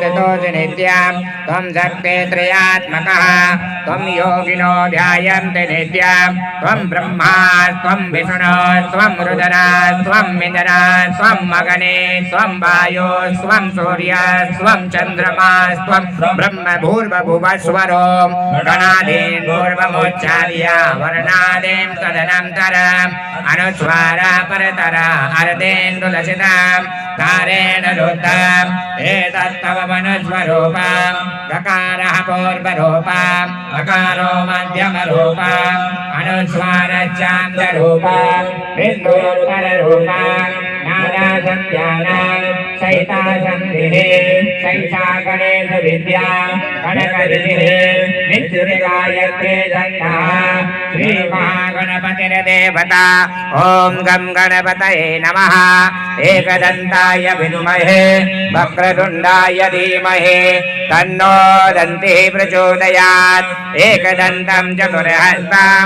स्थितोऽसि नित्यं त्वं शक्ते त्रयात्मकः त्वं योगिनो ध्यायन्ति नित्यं त्वं ब्रह्मा त्वं विष्णु त्वं रुद्रा त्वं मिन्द्र त्वं अग्नि त्वं वायु त्वं सूर्य त्वं चन्द्रमा त्वं ब्रह्म भूर्भुवस्वरो गणादीन् पूर्वमुच्चार्य वर्णादीं तदनन्तरम् अनुस्वारा परतरा अर्धेन्दुलसितां तारेण रुद्धम् एतत्तव मनुस्वरूपम् गकारः पूर्वरूपम् अकारो मध्यमरूपम् अनुस्वारश्चान्द्ररूपम् बिन्दुरुत्तररूपम् नानासंज्ञानाम् सहितासन्धिः सहिता गणेशविद्या कनकविधिः नित्युनिगायत्रे छन्दः श्रीमहागणपतिर्देवता ॐ गं गणपतये नमः एकदन्ताय विद्महे वक्रतुण्डाय धीमहि तन्नो दन्तिः प्रचोदयात् एकदन्तं चतुर्हस्तं